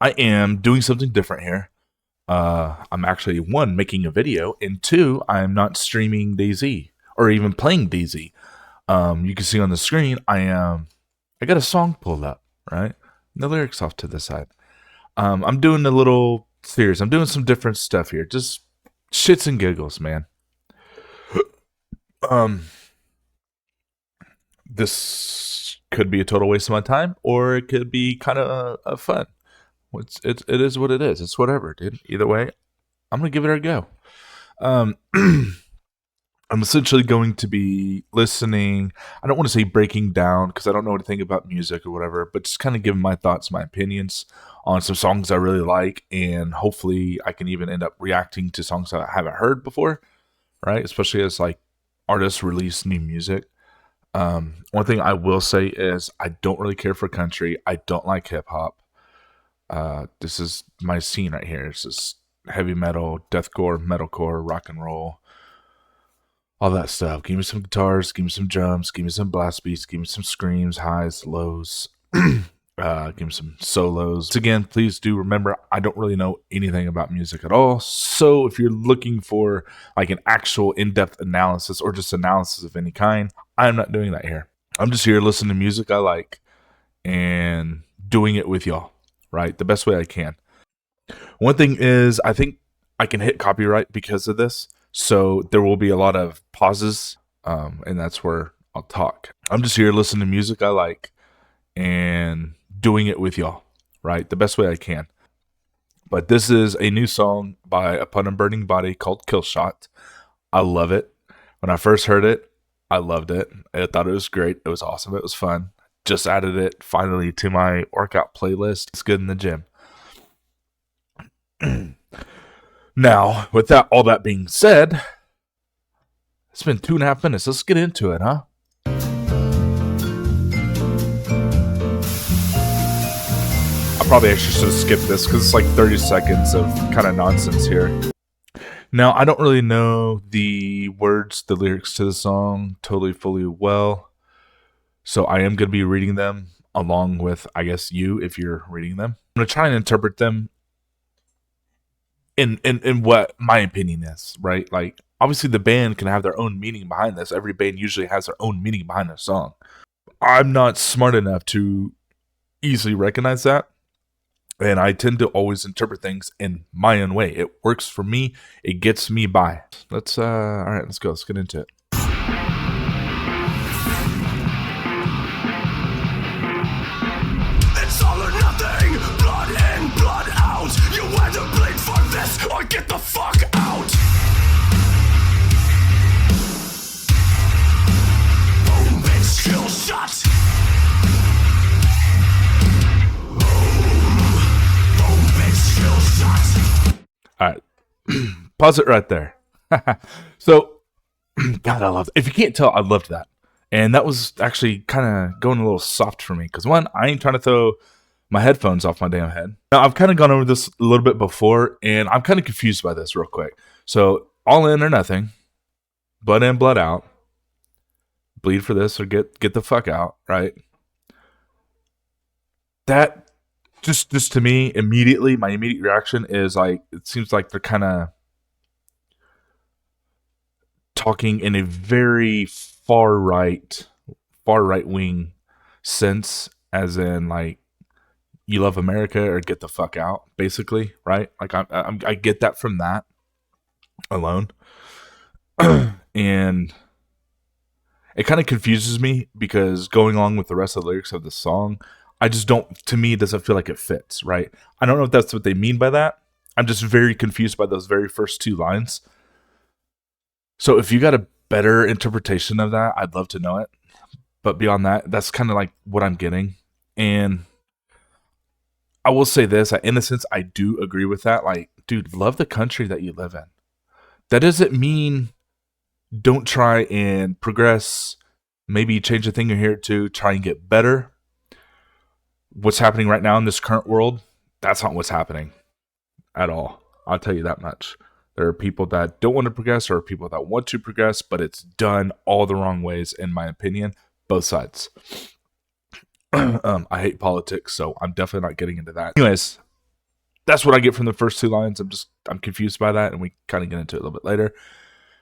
I am doing something different here. I'm actually one making a video, and two, I'm not streaming DayZ or even playing DayZ. You can see on the screen, I got a song pulled up, right? The lyrics off to the side. I'm doing a little series. I'm doing some different stuff here, just shits and giggles, man. Um, this could be a total waste of my time, or it could be kind of fun. It is what it is. It's whatever, dude. Either way, I'm gonna give it a go. Um, I'm essentially going to be listening. I don't want to say breaking down because I don't know anything about music or whatever, but just kind of giving my thoughts, my opinions on some songs I really like, and hopefully I can even end up reacting to songs that I haven't heard before, right? Especially as like artists release new music. One thing I will say is I don't really care for country. I don't like hip hop. This is my scene right here. This is heavy metal, deathcore, metalcore, rock and roll, all that stuff. Give me some guitars, give me some drums, give me some blast beats, give me some screams, highs, lows, give me some solos. Again, please do remember, I don't really know anything about music at all. So if you're looking for like an actual in-depth analysis or just analysis of any kind, I'm not doing that here. I'm just here listening to music I like and doing it with y'all, right? The best way I can. One thing is, I think I can hit copyright because of this. So there will be a lot of pauses, and that's where I'll talk. I'm just here listening to music I like and doing it with y'all, right? The best way I can. But this is a new song by Upon a Burning Body called Killshot. I love it. When I first heard it, I loved it. I thought it was great. It was awesome. It was fun. Just added it finally to my workout playlist. It's good in the gym. Now, with that, all that being said, it's been 2.5 minutes. Let's get into it, huh? I probably actually should have skipped this because it's like 30 seconds of kind of nonsense here. Now, I don't really know the words, the lyrics to the song totally fully well, so I am going to be reading them along with, I guess, you if you're reading them. I'm going to try and interpret them in what my opinion is, right? Like, obviously the band can have their own meaning behind this. Every band usually has their own meaning behind their song. I'm not smart enough to easily recognize that, and I tend to always interpret things in my own way. It works for me. It gets me by. All right, let's go. Let's get into it. It's all or nothing, blood in, blood out. You either bleed for this or get the fuck out. Boom, bitch, kill shot. Boom, bitch, kill shot. All right. Pause it right there. So, God, I love it. If you can't tell, I loved that. And that was actually kind of going a little soft for me. Because one, I ain't trying to throw my headphones off my damn head. Now, I've kind of gone over this a little bit before, and I'm kind of confused by this real quick. So, all in or nothing, blood in, blood out, bleed for this or get the fuck out, right? That just to me, immediately, my immediate reaction is like, it seems like they're kind of talking in a very far right wing sense, as in like, you love America or get the fuck out, basically, right? Like I get that from that alone, and it kind of confuses me because going along with the rest of the lyrics of the song, I just don't. To me, it doesn't feel like it fits, right? I don't know if that's what they mean by that. I'm just very confused by those very first two lines. So if you got a better interpretation of that, I'd love to know it. But beyond that, that's kind of like what I'm getting. And I will say this, in a sense, I do agree with that. Like, dude, love the country that you live in. That doesn't mean don't try and progress, maybe change a thing you're here to, try and get better. What's happening right now in this current world, that's not what's happening at all. I'll tell you that much. There are people that don't want to progress, or people that want to progress, but it's done all the wrong ways, in my opinion. Both sides. I hate politics, so I'm definitely not getting into that. Anyways, That's what I get from the first two lines. I'm confused by that, and we kind of get into it a little bit later.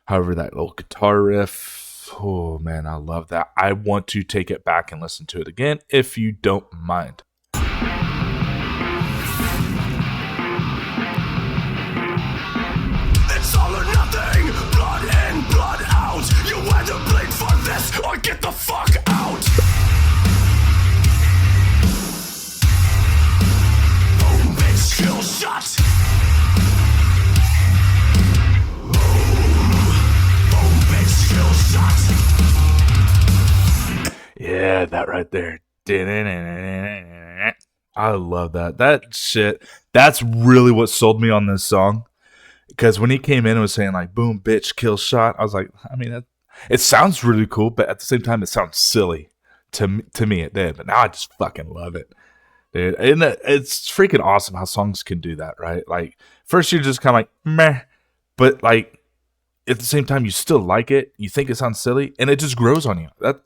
However, that little guitar riff, oh man, I love that. I want to take it back and listen to it again, if you don't mind. It's all or nothing, blood in, blood out. You either bleed for this or get the fuck out. Boom, bitch, kill shot. Boom, bitch, kill shot. Yeah, that right there. I love that. That shit. That's really what sold me on this song. Because when he came in and was saying like "boom, bitch, kill shot," I was like, I mean, it sounds really cool, but at the same time, it sounds silly to me. It did, but now I just fucking love it, dude. And it's freaking awesome how songs can do that, right? Like first you're just kind of like meh, but like at the same time you still like it. You think it sounds silly, and it just grows on you. That's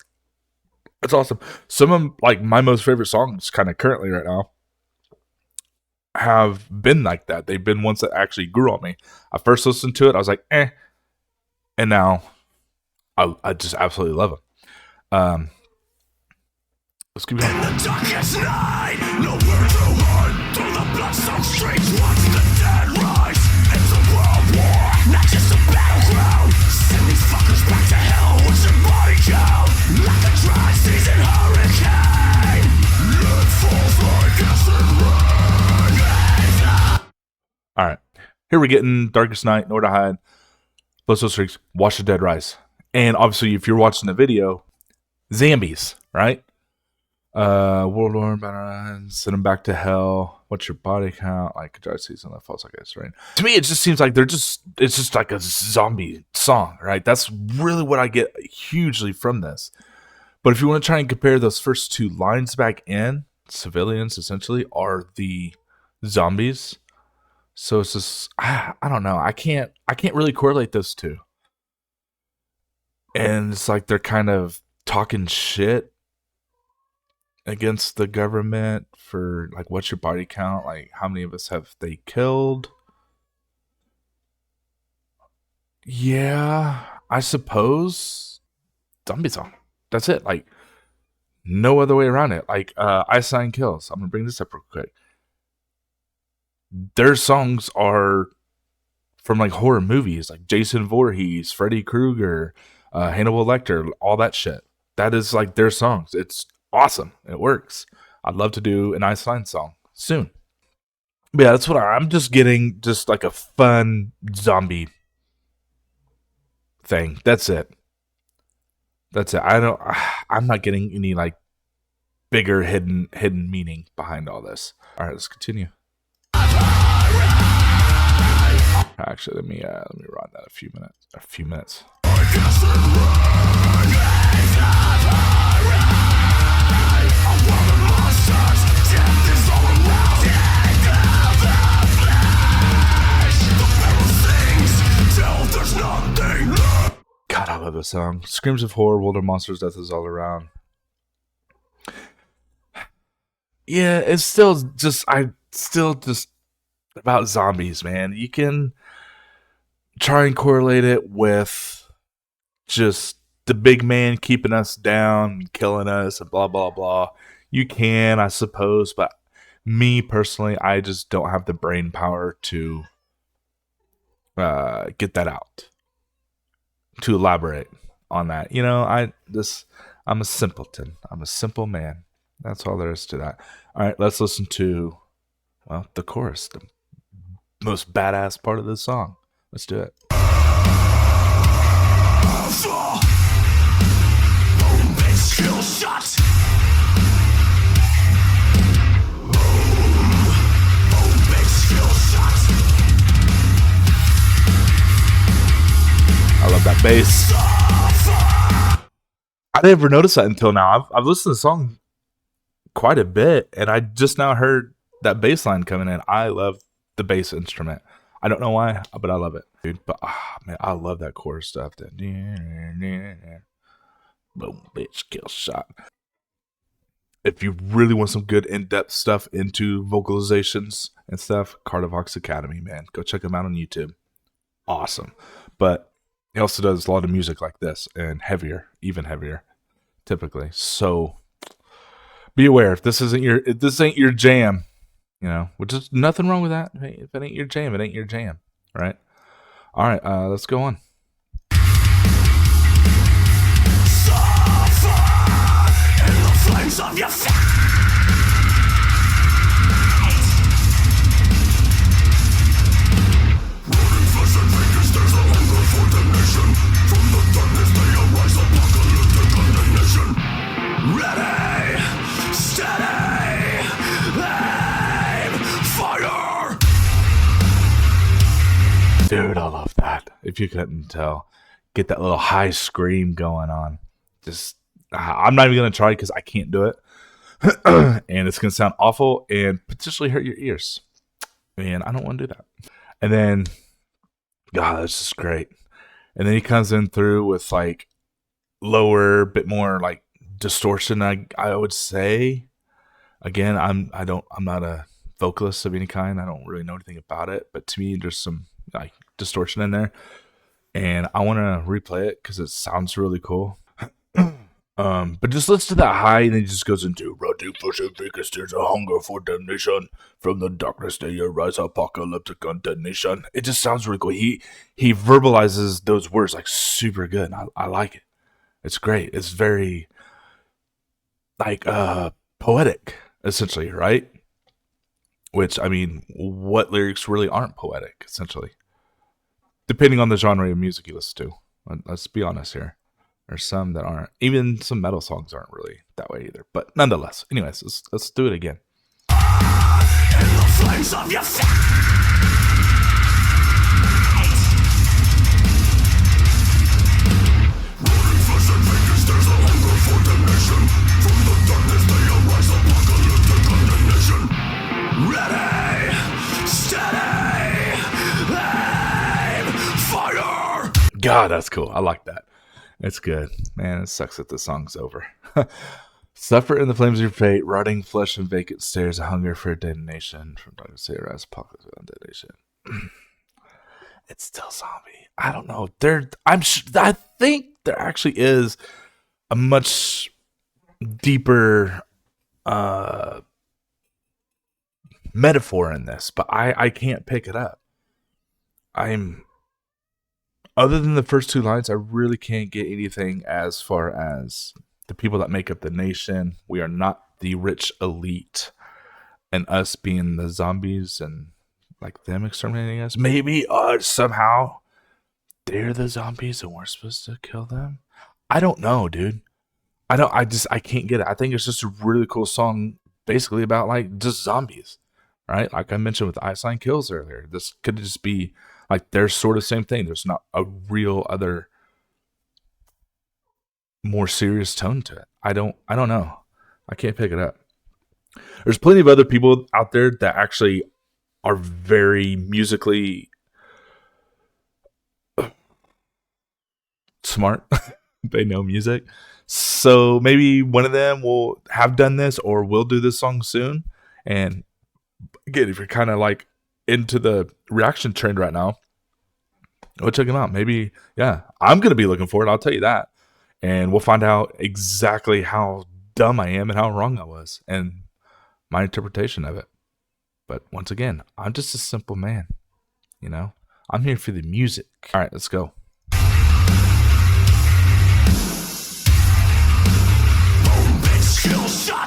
awesome. Some of like my most favorite songs, kind of currently right now, have been like that. They've been ones that actually grew on me. I first listened to it, I was like, eh, and now I just absolutely love them. Let's keep going. In the darkest night, nowhere to hide. Through the bloodstone streets, watch the dead rise. It's a world war, not just a battleground. Send these fuckers back to hell with your body count. Like a dry season hurricane. It falls like acid rain. All right, here we're getting Darkest Night, Nowhere to Hide, Bloodstone Streets, Watch the Dead Rise, and obviously if you're watching the video, zombies, right? World War, send them back to hell. What's your body count? Like a dry season that falls like ice rain. To me, it just seems like it's just like a zombie song, right? That's really what I get hugely from this. But if you want to try and compare those first two lines back in, civilians essentially are the zombies. So it's just I don't know. I can't really correlate those two. And it's like they're kind of talking shit against the government for like what's your body count? Like how many of us have they killed? Yeah, I suppose zombie song. That's it. Like no other way around it. Like I Sign Kills. I'm gonna bring this up real quick. Their songs are from like horror movies, like Jason Voorhees, Freddy Krueger, Hannibal Lecter, all that shit. That is like their songs. It's awesome. It works. I'd love to do an Ice Line song soon. But yeah, that's what I'm just getting, just like a fun zombie thing. That's it. That's it. I'm not getting any like bigger hidden meaning behind all this. All right, let's continue. Actually, let me run that a few minutes. God, I love this song. Screams of horror, world of monsters, death is all around. Yeah, it's still just about zombies, man. You can try and correlate it with just the big man keeping us down, killing us, and blah, blah, blah. You can, I suppose, but me personally, I just don't have the brain power to get that out, to elaborate on that. You know, I'm a simpleton. I'm a simple man. That's all there is to that. All right, let's listen to, well, the chorus, the most badass part of the song. Let's do it. Boom, bitch, kill shot. Boom, bitch, kill shot. I love that bass. I never noticed that until now. I've listened to the song quite a bit, and I just now heard that bass line coming in. I love the bass instrument. I don't know why, but I love it, dude. But man, I love that chorus stuff. That boom, bitch, kill shot. if you really want some good in-depth stuff into vocalizations and stuff, Cardivox Academy, man, go check him out on YouTube. Awesome. But he also does a lot of music like this and heavier, even heavier, typically. So be aware if this ain't your jam, which is nothing wrong with that. Hey, if it ain't your jam, it ain't your jam, right? All right, let's go on. Suffer in the flames of your fight. Running flesh and veins, there's a hunger for damnation. From the darkness they arise, apocalyptic condemnation. Ready, steady, aim, fire. Dude, I love that. If you couldn't tell, get that little high scream going on. Just, I'm not even going to try because I can't do it. And it's going to sound awful and potentially hurt your ears. And I don't want to do that. And then, God, that's just great. And then he comes in through with like lower, bit more like distortion. I would say, again, I'm not a vocalist of any kind. I don't really know anything about it, but to me, there's some like distortion in there, and I want to replay it because it sounds really cool. But just listen to that high, and then it just goes into running for Vegas. There's a hunger for damnation. From the darkness they arise, apocalyptic condemnation. It just sounds really cool. He verbalizes those words like super good. I like it. It's great. It's very like poetic, essentially, right? Which, I mean, what lyrics really aren't poetic, essentially? Depending on the genre of music you listen to. Let's be honest here. There's some that aren't. Even some metal songs aren't really that way either. But nonetheless, anyways, let's do it again. In the flames of your fight. Running flesh and veins, there's a hunger for damnation. From the darkness they arise, apocalyptic condemnation. Ready, steady, aim, fire. God, that's cool. I like that. It's good. Man, it sucks that the song's over. Suffer in the flames of your fate, rotting flesh and vacant stares, a hunger for detonation. From Dr. Sayra's pockets of detonation. It's still zombie. I don't know. I think there actually is a much deeper metaphor in this, but I can't pick it up. Other than the first two lines, I really can't get anything as far as the people that make up the nation. We are not the rich elite, and us being the zombies and like them exterminating us. Maybe somehow they're the zombies and we're supposed to kill them. I don't know, dude. I can't get it. I think it's just a really cool song, basically about like just zombies, right? Like I mentioned with Iceland Kills earlier. This could just be like they're sort of same thing. There's not a real other more serious tone to it. I don't know. I can't pick it up. There's plenty of other people out there that actually are very musically smart. They know music. So maybe one of them will have done this or will do this song soon. And again, if you're kind of like into the reaction trend right now, go check them out. Maybe, yeah, I'm going to be looking for it. I'll tell you that. And we'll find out exactly how dumb I am and how wrong I was and my interpretation of it. But once again, I'm just a simple man. I'm here for the music. All right, let's go. Killshot.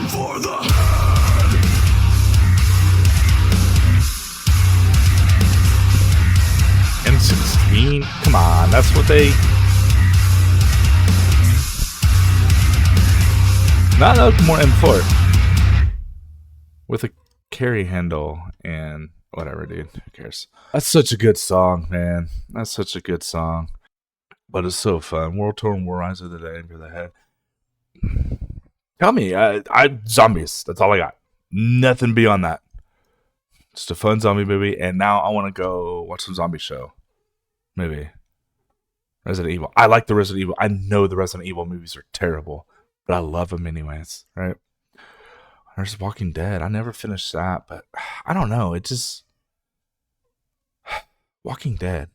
For the head. M16? Come on, that's what they... Not more M4. with a carry handle and whatever, dude. Who cares? That's such a good song, man. That's such a good song. But it's so fun. World Tour and War Rise of the Day for the head. Tell me, I zombies. That's all I got. Nothing beyond that. Just a fun zombie movie. And now I want to go watch some zombie show. Maybe Resident Evil. I like the Resident Evil. I know the Resident Evil movies are terrible, but I love them anyways. Right? There's Walking Dead. I never finished that, but I don't know. It just Walking Dead.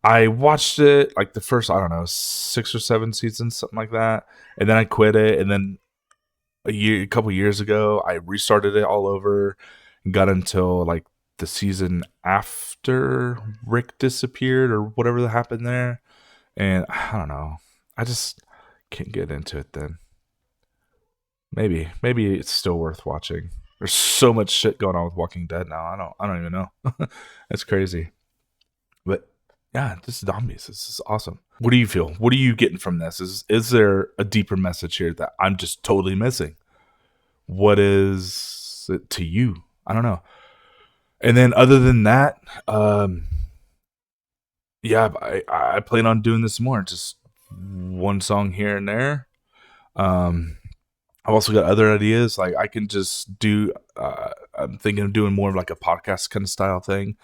I watched it like the first, I don't know, 6 or 7 seasons, something like that, and then I quit it. And then a couple years ago, I restarted it all over and got until like the season after Rick disappeared or whatever that happened there. And I don't know. I just can't get into it then. Maybe it's still worth watching. There's so much shit going on with Walking Dead now. I don't even know. It's crazy. But yeah, this is zombies. This is awesome. What do you feel? What are you getting from this? Is there a deeper message here that I'm just totally missing? What is it to you? I don't know. And then other than that, yeah, I plan on doing this more. Just one song here and there. I've also got other ideas. Like I can just do. I'm thinking of doing more of like a podcast kind of style thing,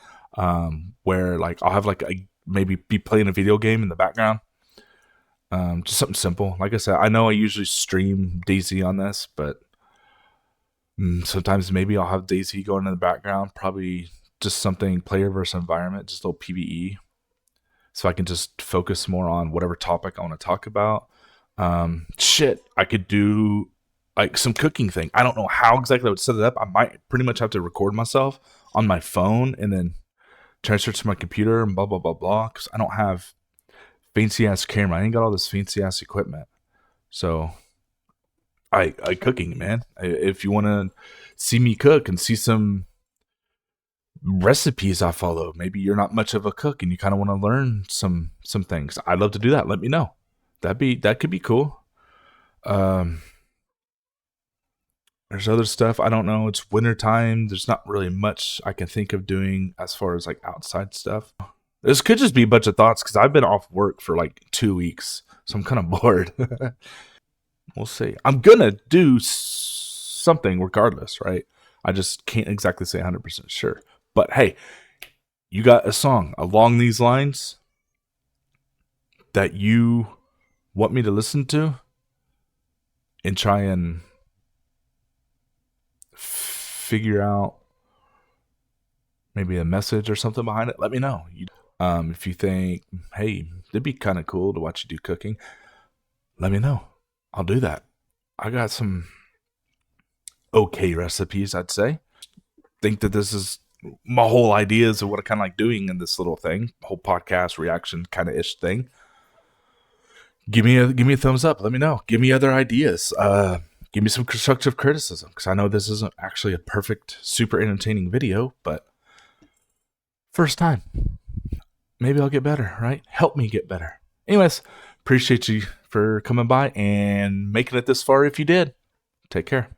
where like I'll have like maybe be playing a video game in the background. Just something simple. Like I said, I know I usually stream DayZ on this, but sometimes maybe I'll have DayZ going in the background. Probably just something player versus environment, just a little PvE, so I can just focus more on whatever topic I want to talk about. I could do like some cooking thing. I don't know how exactly I would set it up. I might pretty much have to record myself on my phone and then transfer it to my computer and blah blah blah blah. Because I don't have fancy ass camera. I ain't got all this fancy ass equipment. So I cooking, man. If you want to see me cook and see some recipes I follow, maybe you're not much of a cook and you kind of want to learn some things, I'd love to do that. Let me know. That could be cool. There's other stuff. I don't know. It's winter time. There's not really much I can think of doing as far as like outside stuff. This could just be a bunch of thoughts because I've been off work for like 2 weeks. So I'm kind of bored. We'll see. I'm going to do something regardless, right? I just can't exactly say 100% sure. But hey, you got a song along these lines that you want me to listen to and try and figure out maybe a message or something behind it, let me know. If you think, hey, it'd be kind of cool to watch you do cooking, let me know. I'll do that. I got some okay recipes, I'd say. Think that this is my whole ideas of what I kind of like doing in this little thing, whole podcast reaction kind of ish thing. Give me a thumbs up. Let me know. Give me other ideas. Give me some constructive criticism because I know this isn't actually a perfect, super entertaining video, but first time. Maybe I'll get better, right? Help me get better. Anyways, appreciate you for coming by and making it this far if you did. Take care.